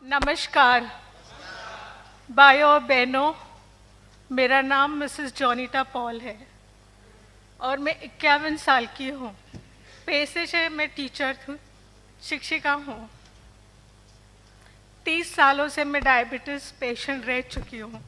नमस्कार भाइयों और बहनों, मेरा नाम मिसेस जॉनीटा पॉल है और मैं 51 साल की हूँ। पेशे से मैं टीचर हूँ, शिक्षिका हूँ। 30 सालों से मैं डायबिटीज़ पेशेंट रह चुकी हूँ।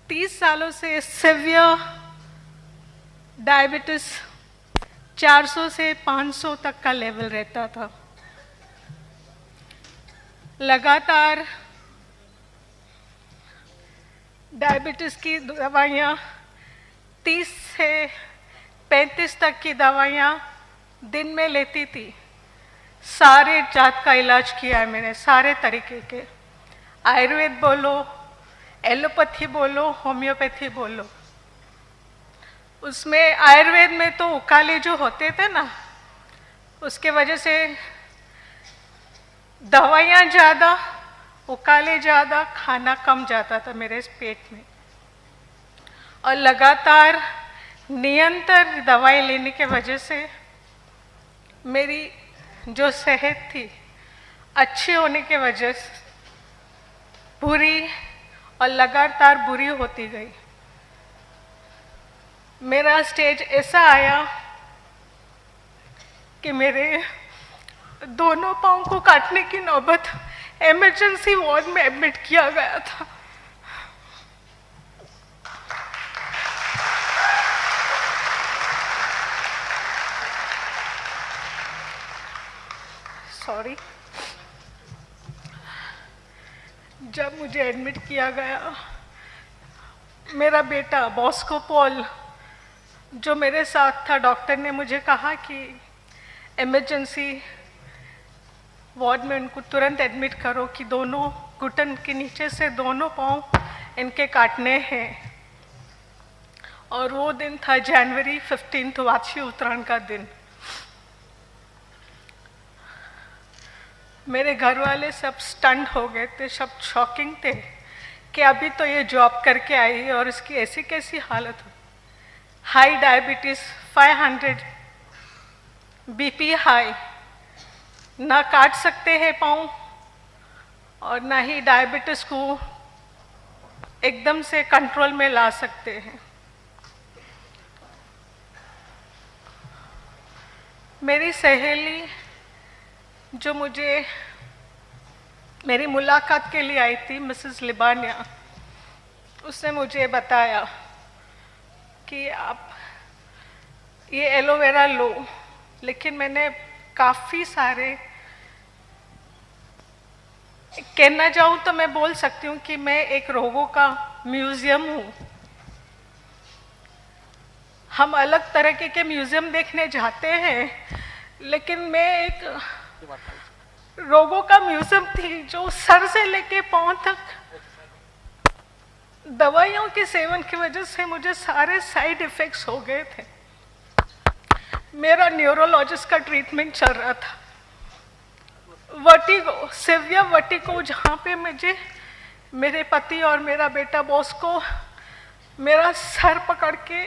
30 सालों से सिवियर डायबिटीज़ 400 से 500 तक का लेवल रहता था। लगातार डायबिटीज़ की दवाइयाँ 30 से 35 तक की दवाइयाँ दिन में लेती थी। सारे जात का इलाज किया है मैंने, सारे तरीके के, आयुर्वेद बोलो, एलोपैथी बोलो, होम्योपैथी बोलो। उसमें आयुर्वेद में तो उकाले जो होते थे ना, उसके वजह से दवाइयाँ ज़्यादा, उकाले ज़्यादा, खाना कम जाता था मेरे पेट में। और लगातार निरंतर दवाई लेने के वजह से मेरी जो सेहत थी अच्छी होने के वजह से बुरी और लगातार बुरी होती गई। मेरा स्टेज ऐसा आया कि मेरे दोनों पाँव को काटने की नौबत, इमरजेंसी वार्ड में एडमिट किया गया था। सॉरी। जब मुझे एडमिट किया गया, मेरा बेटा बॉस्को पॉल जो मेरे साथ था, डॉक्टर ने मुझे कहा कि इमरजेंसी वार्ड में उनको तुरंत एडमिट करो कि दोनों घुटन के नीचे से दोनों पाँव इनके काटने हैं। और वो दिन था जनवरी 15, वाची उत्तरायण का दिन। मेरे घर वाले सब स्टंट हो गए थे, सब शॉकिंग थे कि अभी तो ये जॉब करके आई है और इसकी ऐसी कैसी हालत हो। हाई डायबिटीज़ 500, बीपी हाई, ना काट सकते हैं पाँव और ना ही डायबिटीज़ को एकदम से कंट्रोल में ला सकते हैं। मेरी सहेली जो मुझे मेरी मुलाकात के लिए आई थी, मिसेस लिबानिया, उसने मुझे बताया कि आप ये एलोवेरा लो। लेकिन मैंने काफ़ी सारे, कहना चाहूँ तो मैं बोल सकती हूँ कि मैं एक रोगों का म्यूज़ियम हूँ। हम अलग तरह के म्यूज़ियम देखने जाते हैं, लेकिन मैं एक रोगों का म्यूज़ियम थी जो सर से लेके पाँव तक दवाइयों के सेवन की वजह से मुझे सारे साइड इफ़ेक्ट्स हो गए थे। मेरा न्यूरोलॉजिस्ट का ट्रीटमेंट चल रहा था। वर्टिगो, सिवियर वर्टिगो, जहाँ पे मुझे मेरे पति और मेरा बेटा बॉस को मेरा सर पकड़ के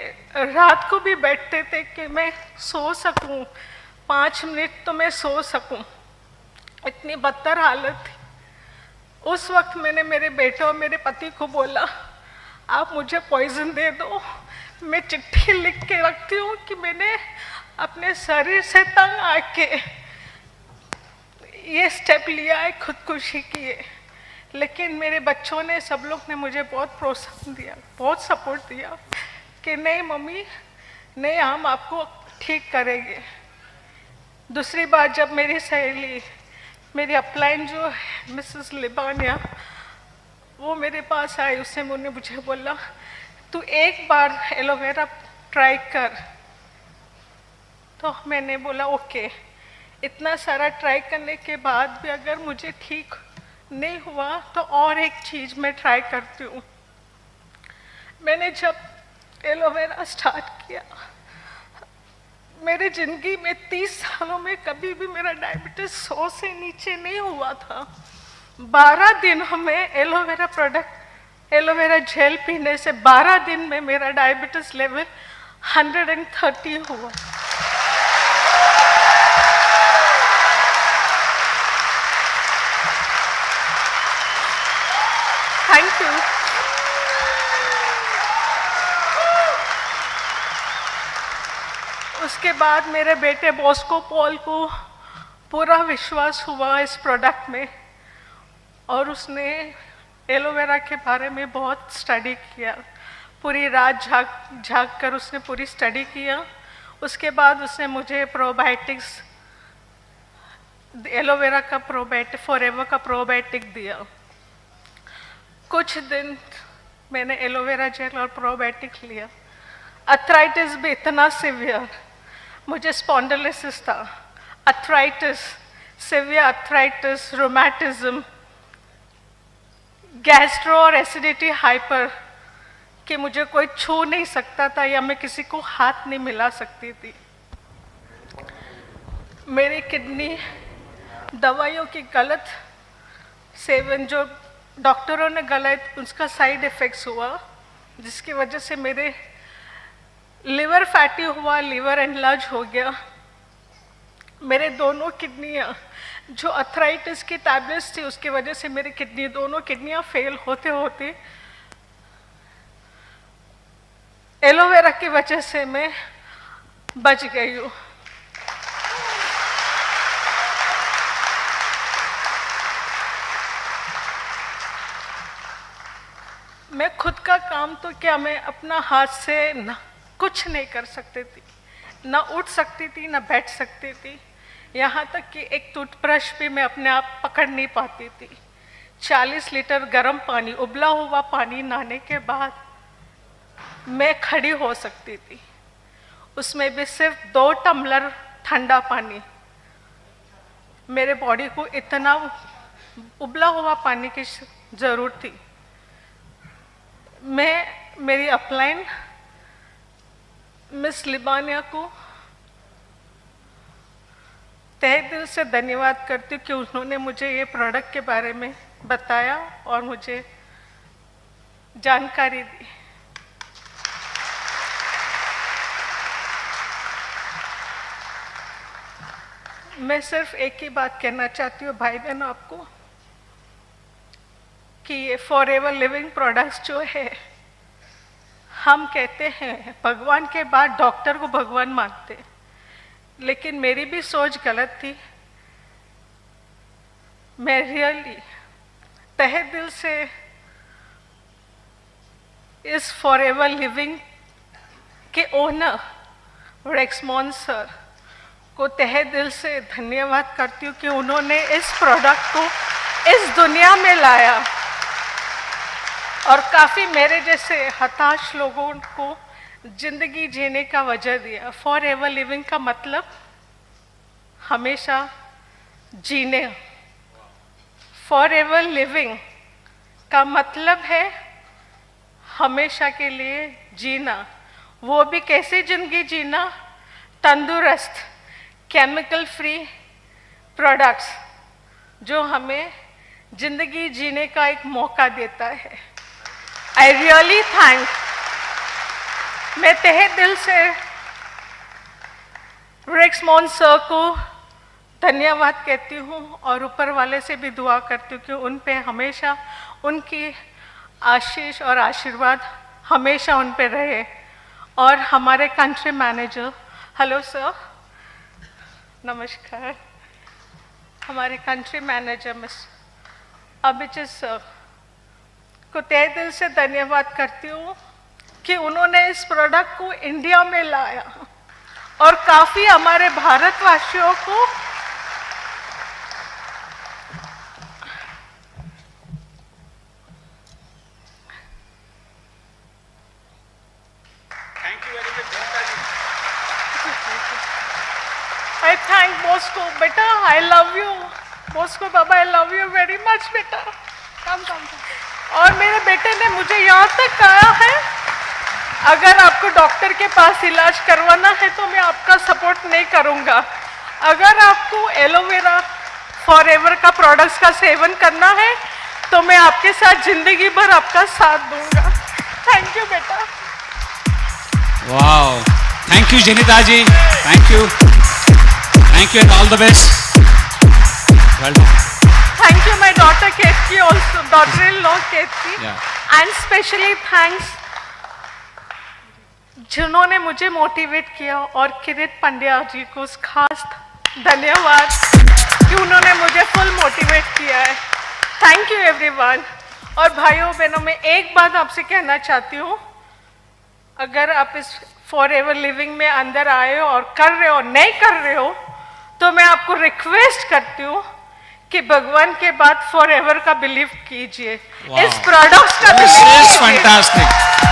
रात को भी बैठते थे कि मैं सो सकूं, 5 मिनट तो मैं सो सकूं। इतनी बदतर हालत थी। उस वक्त मैंने मेरे बेटे और मेरे पति को बोला, आप मुझे पॉइजन दे दो। मैं चिट्ठी लिख के रखती हूँ कि मैंने अपने शरीर से तंग आके ये स्टेप लिया है, खुदकुशी की है। लेकिन मेरे बच्चों ने, सब लोग ने मुझे बहुत प्रोत्साहन दिया, बहुत सपोर्ट दिया कि नहीं मम्मी, नहीं, हम आपको ठीक करेंगे। दूसरी बात, जब मेरी सहेली, मेरी अपलाइन जो है मिसेस लिबानिया, वो मेरे पास आई, उसने मुझे बोला तू एक बार एलोवेरा ट्राई कर। तो मैंने बोला ओके। इतना सारा ट्राई करने के बाद भी अगर मुझे ठीक नहीं हुआ तो और एक चीज़ मैं ट्राई करती हूँ। मैंने जब एलोवेरा स्टार्ट किया, मेरी ज़िंदगी में 30 सालों में कभी भी मेरा डायबिटीज़ 100 से नीचे नहीं हुआ था। 12 दिन हमें एलोवेरा प्रोडक्ट, एलोवेरा जेल पीने से 12 दिन में मेरा डायबिटीज़ लेवल 130 हुआ। बाद मेरे बेटे बॉस्को पॉल को पूरा विश्वास हुआ इस प्रोडक्ट में, और उसने एलोवेरा के बारे में बहुत स्टडी किया। पूरी रात झाग कर उसने पूरी स्टडी किया। उसके बाद उसने मुझे प्रोबायोटिक्स, एलोवेरा का प्रोबायोटिक, फॉरएवर का प्रोबायोटिक दिया। कुछ दिन मैंने एलोवेरा जेल और प्रोबायोटिक लिया। अर्थराइटिस भी इतना सिवियर, मुझे स्पॉन्डिलोसिस था, अर्थराइटिस, सिवियर अर्थराइटिस, रोमैटिज्म, गैस्ट्रो और एसिडिटी हाइपर, कि मुझे कोई छू नहीं सकता था या मैं किसी को हाथ नहीं मिला सकती थी। मेरी किडनी दवाइयों की गलत सेवन, जो डॉक्टरों ने गलत, उसका साइड इफ़ेक्ट्स हुआ, जिसकी वजह से मेरे लिवर फैटी हुआ, लिवर एनलार्ज हो गया। मेरे दोनों किडनियाँ, जो अर्थराइटिस की टैबलेट्स थी उसकी वजह से मेरी किडनी, दोनों किडनियाँ फेल होते होते एलोवेरा की वजह से मैं बच गई हूँ। मैं खुद का काम तो क्या, मैं अपना हाथ से न कुछ नहीं कर सकती थी, ना उठ सकती थी, ना बैठ सकती थी। यहाँ तक कि एक टूथब्रश भी मैं अपने आप पकड़ नहीं पाती थी। 40 लीटर गर्म पानी, उबला हुआ पानी नहाने के बाद मैं खड़ी हो सकती थी, उसमें भी सिर्फ 2 टम्बलर ठंडा पानी। मेरे बॉडी को इतना उबला हुआ पानी की ज़रूरत थी। मैं मेरी अपलाइन मिस लिबानिया को तहे दिल से धन्यवाद करती हूँ कि उन्होंने मुझे ये प्रोडक्ट के बारे में बताया और मुझे जानकारी दी। मैं सिर्फ एक ही बात कहना चाहती हूँ भाई बहन आपको, कि ये फॉरएवर लिविंग प्रोडक्ट्स जो है, हम कहते हैं भगवान के बाद डॉक्टर को भगवान मानते, लेकिन मेरी भी सोच गलत थी। मैं रियली तहे दिल से इस फॉरएवर लिविंग के ओनर रेक्समोन सर को तहे दिल से धन्यवाद करती हूँ कि उन्होंने इस प्रोडक्ट को इस दुनिया में लाया और काफ़ी मेरे जैसे हताश लोगों को ज़िंदगी जीने का वजह दिया। फॉरएवर लिविंग का मतलब हमेशा जीने, फॉरएवर लिविंग का मतलब है हमेशा के लिए जीना। वो भी कैसे ज़िंदगी जीना? तंदुरुस्त, केमिकल फ्री प्रोडक्ट्स जो हमें ज़िंदगी जीने का एक मौका देता है। आई रियली थैंक, मैं तहे दिल से रेक्समोन सर को धन्यवाद कहती हूँ और ऊपर वाले से भी दुआ करती हूँ कि उन पे हमेशा उनकी आशीष और आशीर्वाद हमेशा उन पे रहे। और हमारे कंट्री मैनेजर, हेलो सर, नमस्कार, हमारे country manager miss Abhijeet sir को तहे दिल से धन्यवाद करती हूँ कि उन्होंने इस प्रोडक्ट को इंडिया में लाया और काफ़ी हमारे भारतवासियों को I thank Bosco, बेटा, I love you, Bosco Baba, I love you very much बेटा, कम। और मेरे बेटे ने मुझे यहाँ तक कहा है, अगर आपको डॉक्टर के पास इलाज करवाना है तो मैं आपका सपोर्ट नहीं करूँगा, अगर आपको एलोवेरा फॉरएवर का प्रोडक्ट्स का सेवन करना है तो मैं आपके साथ जिंदगी भर आपका साथ दूंगा। थैंक यू बेटा। Wow, thank you Janita ji, thank you and all the best. Well done. Thank you my daughter Ketki also, daughter-in-law Ketki. Yeah. And specially thanks जिन्होंने मुझे मोटिवेट किया, और किरीट पंड्या जी को खास धन्यवाद कि उन्होंने मुझे फुल मोटिवेट किया है। Thank you everyone. और भाइयों बहनों, मैं एक बात आपसे कहना चाहती हूँ, अगर आप इस फॉर एवर लिविंग में अंदर आए हो और कर रहे हो, नहीं कर रहे हो, तो मैं आपको रिक्वेस्ट करती हूँ कि भगवान के बाद फॉर एवर का बिलीव कीजिए, इस प्रोडक्ट्स का This बिलीव is कीजिए। fantastic.